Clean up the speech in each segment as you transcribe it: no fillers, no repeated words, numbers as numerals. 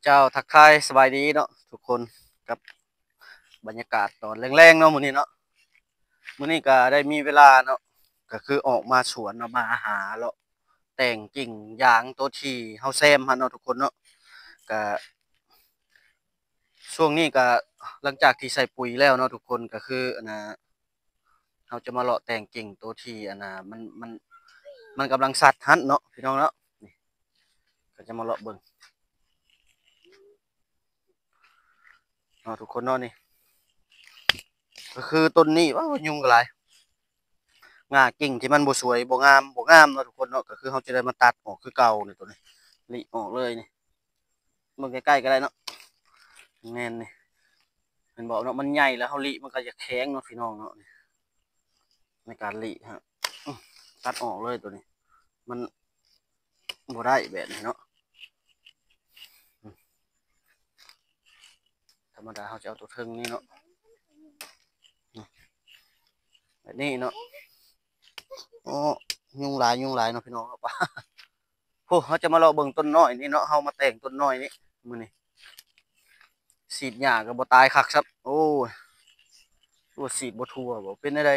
เจ้าทักทายสบายดีเนาะทุกคนกับบรรยากาศตอนแรงๆเนาะมื้อนี้เนาะมื้อนี้ก็ได้มีเวลาเนาะก็คือออกมาสวนเนาะมาหาเลาะแต่งกิ่งยางตัวที่เฮาแซมหั่นเนาะทุกคนเนาะก็ช่วงนี้ก็หลังจากที่ใส่ปุ๋ยแล้วเนาะทุกคนก็คืออันน่ะเฮาจะมาเลาะแต่งกิ่งตัวที่อันน่ะมันกำลังสัดหั่นเนาะพี่น้องเนาะนี่ก็จะมาเลาะเบิ่งเนาะทุกคนเนาะนี่ก็คือต้นนี้ว้าวยุงก็หลาย ง่ากิ่งที่มันบ่สวยบ่งามเนาะทุกคนเนาะก็คือเขาจะได้มาตัดออกคือเก่านี่ตัวนี้ลิออกเลยนี่เบิ่งใกล้ๆก็ได้เนาะแน่นนี่เห็นบอกเนาะมันใหญ่แล้วเขาลิมันก็จะแข็งเนาะพี่น้องเนาะในการลิฮะตัดออกเลยตัวนี้มันบ่ได้แบบนี้เนาะธรรมดาเขาจะเอาตัวเทิงนี่เนาะแบบนี้เนาะโอ้ยุงหลายเนาะพี่น้องครับโอ้เขาจะมาเลาะเบิ่งต้นน้อยนี่เนาะเฮามาแต่งต้นน้อยนี่มื้อนี้ฉีดหญ้าก็บ่ตายคักซับโอ้ยตัวฉีดบ่ทั่วบ่เป็นได้ได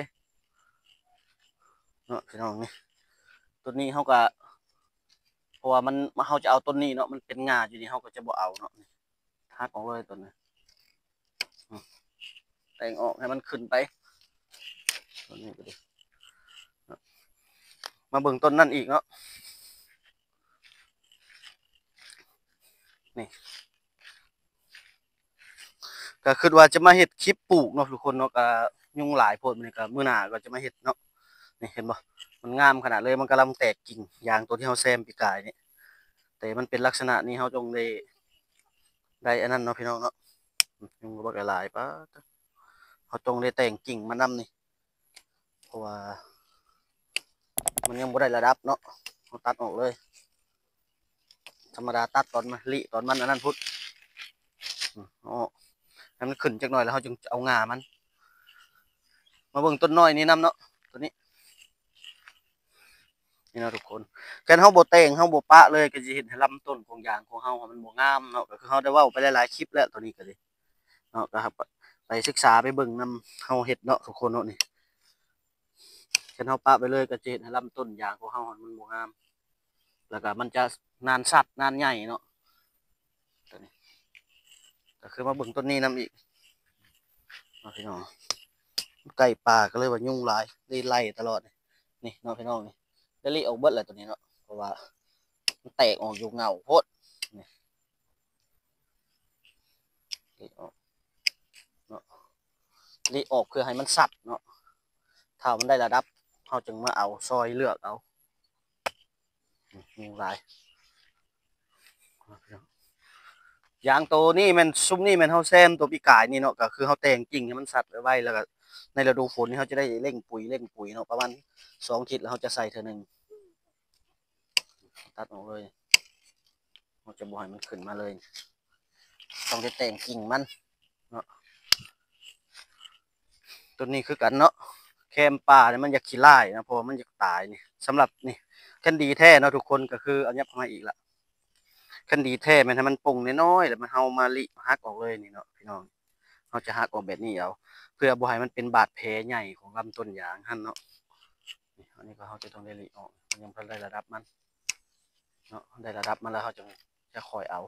เนาะพี่น้องนี่ต้นนี้เฮาก็เพราะว่ามันเฮาจะเอาต้นนี้เนาะมันเป็นง่าอยู่นี่เฮาก็จะบ่เอาเนาะหักออกเลยต้นนี้แต่งออกให้มันขึ้นไปต้นนี้ก็ดีมาเบิ่งต้นนั่นอีกเนาะนี่ก็คิดว่าจะมาเฮ็ดคลิปปลูกเนาะทุกคนเนาะก็ยุงหลายโพดมื้อนี้ก็มื้อหน้าก็จะมาเฮ็ดเนาะนี่เห็นบ่มันงามขนาดเลยมันกำลังแตกกิ่งยางตัวที่เฮาแซมปีกายนี่แต่มันเป็นลักษณะนี้เฮาจงได้อันนั้นเนาะพี่น้องเนาะยุงก็บักหลายป๊าดเฮาจงได้แต่งกิ่งมานำนี่เพราะว่ามันยังบ่ได้ระดับเนาะเฮาตัดออกเลยธรรมดาตัดตอนมันลิตอนมันอันนั้นพุดอ๋อให้มันขึ้นจักหน่อยแล้วเฮาจึงเอาง่ามันมาเบิ่งต้นน้อยนี่นำเนาะตัวนี้นี่เนาะทุกคนแค่นเฮาบ่แต่งเฮาบ่ปะเลยก็สิเห็นลำต้นของยางของเฮามันบ่งามเนาะก็คือเฮาได้เว้าไปหลายๆคลิปแล้วตัวนี้ก็ดีเนาะก็ครับไปศึกษาไปเบิ่งนำเฮาเฮ็ดเนาะทุกคนเนาะนี่แค่นเฮาปะไปเลยก็สิเห็นลำต้นยางของเฮามันบ่งามแล้วก็มันจะนานสัดนานใหญ่เนาะตัวนี้ก็คือมาเบิ่งต้นนี้นำอีกเนาะพี่น้องไก่ป่าก็เลยว่ายุ่งหลายได้ไล่ตลอดนี่เนาะพี่น้องนี่ได้ลิออกเบิดแหละตัวนี้เนาะเพราะว่ามันแตกออกอยู่เงาโพดนี่ลิออกเนาะลิออกเพื่อให้มันสัดเนาะถ้ามันได้ระดับเขาจึงมาเอาซอยเลือกเอายุ่งหลายยางตัวนี้มันซุ่มนี่มันเฮาแซมตัวปีกายนี่เนาะก็คือเฮาแต่งกิ่งให้มันสัดไว้แล้วก็ในฤดูฝนนี่เขาจะได้เร่งปุ๋ยเนาะประมาณ2 อาทิตย์แล้วเขาจะใส่เท่านึงตัดออกเลยเราจะบ่ให้มันขึ้นมาเลยต้องได้แต่งกิ่งมันเนาะตัวนี้คือกันเนาะแคมป่าเนี่ยมันอยากขี้ร้ายนะเพราะมันอยากตายนี่สำหรับนี่แคนดีแท้เนาะทุกคนก็คือเอาเนี้ยมาอีกละแคนดีแท้มันให้มันป่งน้อยๆแล้วมันเฮามาลิฮักออกเลยนี่เนาะพี่น้องเขาจะฮักออกแบบนี้เอาเพื่อบ่ให้มันเป็นบาดแผลใหญ่ของลำต้นยางหั่นเนาะนี่อันนี้ก็เขาจะต้องได้ลิออกมันยังเพิ่นได้ระดับมันเนาะได้ระดับมันแล้วเขาจะคอยเอา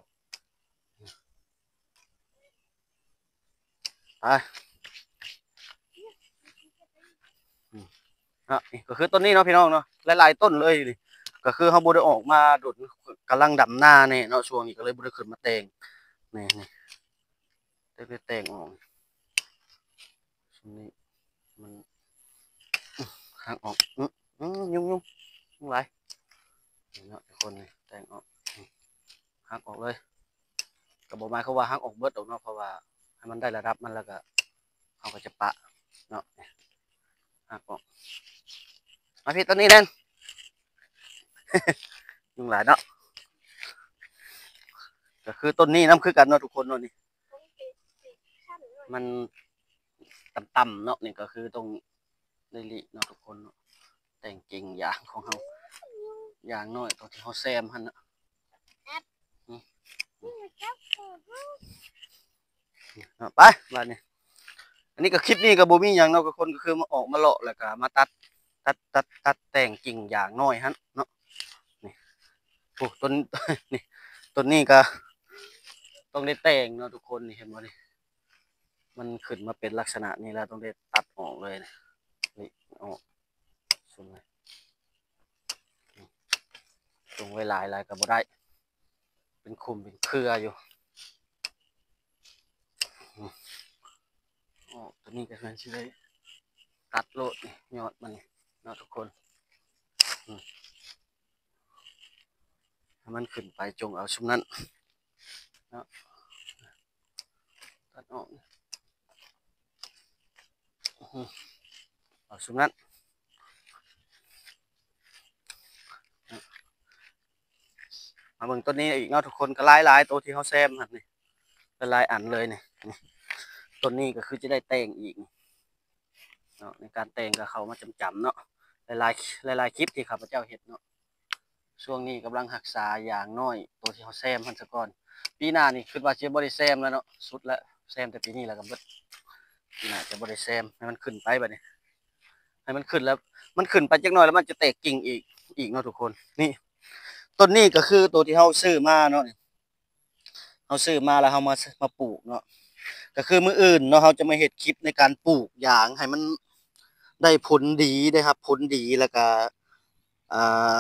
ไปนี่ก็คือต้นนี้เนาะพี่น้องเนาะหลายๆต้นเลยนี่ก็คือเขาบ่ได้ออกมาโดดกำลังดำหน้าเนี่ยเนาะช่วงนี้ก็เลยบ่ได้ขึ้นมาแต่งนี่ได้ไปแต่งออกช่วงนี้มันหักออกยุ่งหลายนี่เนาะทุกคนนี่แต่งออกหักออกเลยก็บ่หมายความว่าหักออกเบิดดอกเนาะเพราะว่าให้มันได้ระดับมันแล้วก็เขาก็จะปะเนาะหักออกมาพี่ต้นนี้เล่นยุ่งหลายเนาะก็คือต้นนี้น้ำคือกันเนาะทุกคนเนาะนี่มันต่ำๆเนาะนี่ก็คือตรงลิลิเนาะทุกคนเนาะแต่งกิ่งยางของเขายางน้อยตรงที่เขาแซมหันนะ ไปบัดนี้อันนี้ก็คลิปนี้ก็บ่มีหยังเนาะก็คนก็คือมาออกมาเลาะแล้วก็มาตัดแต่งกิ่งอย่างน้อยหั่นเนาะนี่โอ้ต้น นี่ต้นนี้ก็ต้องได้แต่งเนาะทุกคนนี่เห็นบ่นี่มันขึ้นมาเป็นลักษณะนี้แล้วต้องได้ตัดออกเลยนี่ออกส่งเลยส่งไว้หลายก็บ่ได้เป็นคุมเป็นเครืออยู่อ๋อตัวนี้ก็คือสิได้ตัดโลดนี่ยอดมันนี่เนาะทุกคนให้มันขึ้นไปจงเอาชุมนั้นเนาะตัดออกเอาชุมนั้นมาเบิ่งต้นนี้อีกเนาะทุกคนก็หลายตัวที่เขาแซมครับนี่หลายอันเลยนี่ต้นนี้ก็คือจะได้แต่งอีกเนาะในการแต่งกับเขามาจำเนาะหลายคลิปที่ข้าพเจ้าเห็นเนาะช่วงนี้กำลังรักษาอย่างน้อยตัวที่เขาแซมพันซะก่อนปีหน้านี่คิดว่าจะบ่ได้แซมแล้วเนาะสุดแล้วแซมแต่ปีนี้แล้วก็เบิดปีหน้าจะบ่ได้แซมให้มันขึ้นไปบัดนี้ให้มันขึ้นแล้วมันขึ้นไปจักหน่อยแล้วมันจะแตกกิ่งอีกเนาะทุกคนนี่ต้นนี้ก็คือตัวที่เขาซื้อมาเนาะเขาซื้อมาแล้วเขามาปลูกเนาะก็คือมื้ออื่นเนาะเขาจะมาเฮ็ดคลิปในการปลูกยางให้มันได้ผลดีได้ครับผลดีแล้วก็อ่า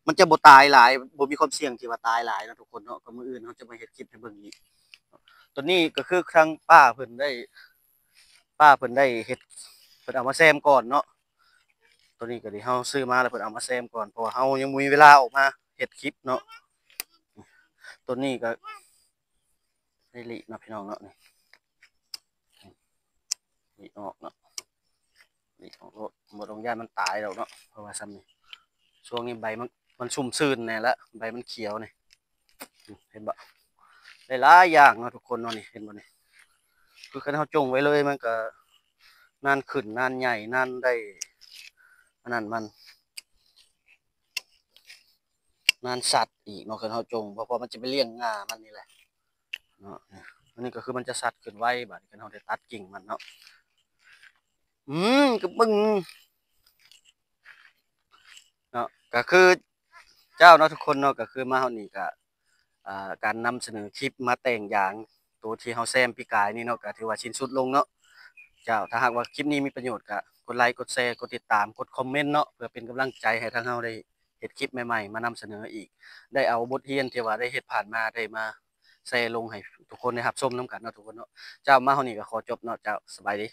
มันจะบ่ตายหลายบ่มีความเสี่ยงที่ว่าตายหลายเนาะทุกคนเนาะก็มื้ออื่นเขาจะมาเฮ็ดคลิปให้เบิ่งอีกตัวนี้ก็คือครั้งป้าเพิ่นได้เฮ็ดเพิ่นเอามาแซมก่อนเนาะตัวนี้ก็ที่เฮาซื้อมาแล้วเพิ่นเอามาแซมก่อนเพราะว่าเฮายังบ่มีเวลาออกมาเฮ็ดคลิปเนาะตัวนี้ก็ได้ลิเนาะพี่น้องเนาะนี่ลิออกเนาะลิออกบ่ต้องย่านมันตายดอกเนาะเพราะว่าซ้ำนี่ช่วงนี้ใบมันชุ่มชื้นแน่แล้วใบมันเขียวนี่เห็นบ่หลายๆอย่างเนาะทุกคนเนาะนี่เห็นบ่นี่คือคันเฮาจงไว้เลยมันก็นานขึ้นนานใหญ่นานได้อันนั้นมันนานสัตว์อีกเนาะคันเฮาจงเพราะมันจะไปเลี้ยงง่ามันนี่แหละเนาะอันนี้ก็คือมันจะสัตว์ขึ้นไวบัดนี้คันเฮาได้ตัดกิ่งมันเนาะก็เบิ่งเนาะก็คือเจ้าเนาะทุกคนเนาะก็คือมาเฮานี่ก็การนำเสนอคลิปมาแต่งอย่างตัวที่เฮาแซมปีกายนี่เนาะก็ถือว่าสิ้นสุดลงเนาะเจ้าถ้าหากว่าคลิปนี้มีประโยชน์ก็กดไลค์กดแชร์กดติดตามกดคอมเมนต์เนาะเพื่อเป็นกำลังใจให้ทางเฮาได้เฮ็ดคลิปใหม่ๆมานำเสนออีกได้เอาบทเรียนที่ว่าได้เฮ็ดผ่านมาได้มาแชร์ลงให้ทุกคนได้รับชมนำกันเนาะทุกคนเนาะเจ้ามาเฮานี่ก็ขอจบเนาะเจ้าสบายดี